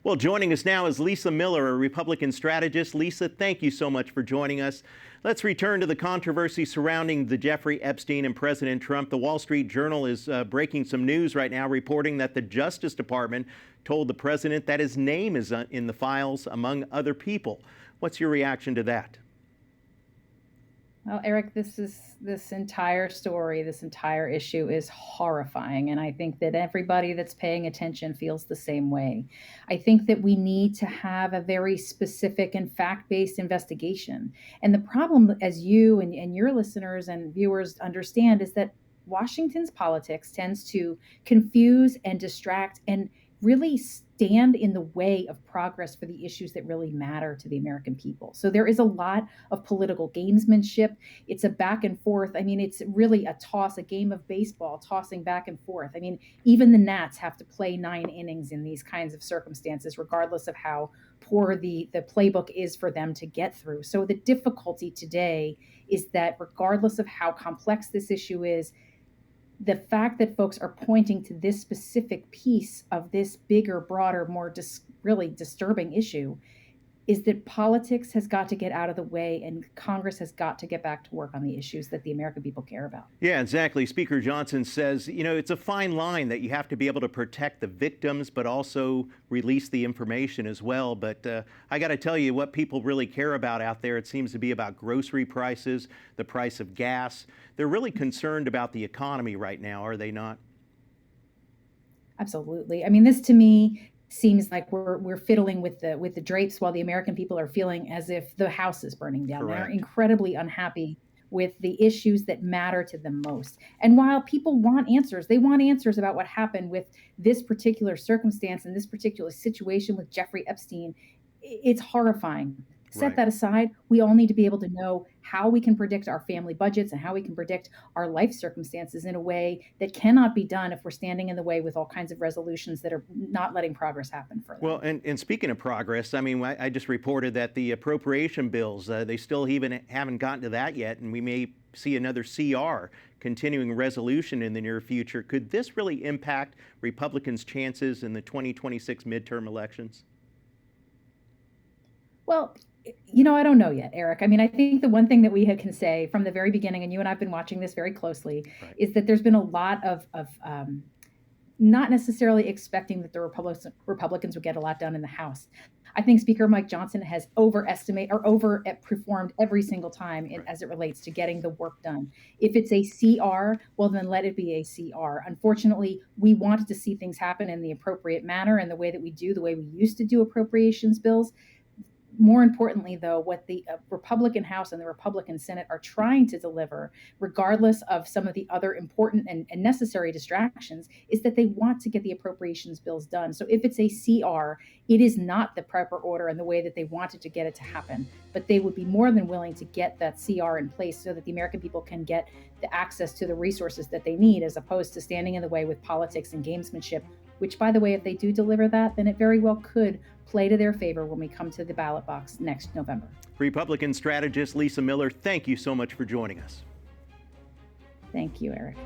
Well, joining us now is Lisa Miller, a Republican strategist. Lisa, thank you so much for joining us. Let's return to the controversy surrounding the Jeffrey Epstein and President Trump. The Wall Street Journal is breaking some news right now, reporting that the Justice Department told the president that his name is in the files, among other people. What's your reaction to that? Well, Eric, this entire story, this entire issue is horrifying. And I think that everybody that's paying attention feels the same way. I think that we need to have a very specific and fact-based investigation. And the problem, as you and your listeners and viewers understand, is that Washington's politics tends to confuse and distract and really stand in the way of progress for the issues that really matter to the American people. So there is a lot of political gamesmanship. It's a back and forth. I mean, it's really a toss, a game of baseball, tossing back and forth. I mean, even the Nats have to play 9 innings in these kinds of circumstances, regardless of how poor the playbook is for them to get through. So the difficulty today is that regardless of how complex this issue is, the fact that folks are pointing to this specific piece of this bigger, broader, more really disturbing issue is that politics has got to get out of the way and Congress has got to get back to work on the issues that the American people care about. Yeah, exactly. Speaker Johnson says, it's a fine line that you have to be able to protect the victims, but also release the information as well. But I got to tell you, what people really care about out there, it seems to be about grocery prices, the price of gas. They're really concerned about the economy right now, are they not? Absolutely. I mean, this to me seems like we're fiddling with the drapes while the American people are feeling as if the house is burning down. Correct. They're incredibly unhappy with the issues that matter to them most. And while people want answers, they want answers about what happened with this particular circumstance and this particular situation with Jeffrey Epstein. It's horrifying. Set that aside. We all need to be able to know how we can predict our family budgets and how we can predict our life circumstances in a way that cannot be done if we're standing in the way with all kinds of resolutions that are not letting progress happen further. Well, and speaking of progress, I mean, I just reported that the appropriation bills, they still even haven't gotten to that yet, and we may see another CR, continuing resolution, in the near future. Could this really impact Republicans' chances in the 2026 midterm elections? Well, I don't know yet, Eric. I mean, I think the one thing that we can say from the very beginning, and you and I have been watching this very closely, is that there's been a lot of not necessarily expecting that the Republicans would get a lot done in the House. I think Speaker Mike Johnson has overperformed every single time as it relates to getting the work done. If it's a CR, well, then let it be a CR. Unfortunately, we wanted to see things happen in the appropriate manner and the way that we used to do appropriations bills. More importantly, though, what the Republican House and the Republican Senate are trying to deliver, regardless of some of the other important and necessary distractions, is that they want to get the appropriations bills done. So if it's a CR, it is not the proper order and the way that they wanted to get it to happen. But they would be more than willing to get that CR in place so that the American people can get the access to the resources that they need, as opposed to standing in the way with politics and gamesmanship, which, by the way, if they do deliver that, then it very well could play to their favor when we come to the ballot box next November. Republican strategist Lisa Miller, thank you so much for joining us. Thank you, Eric.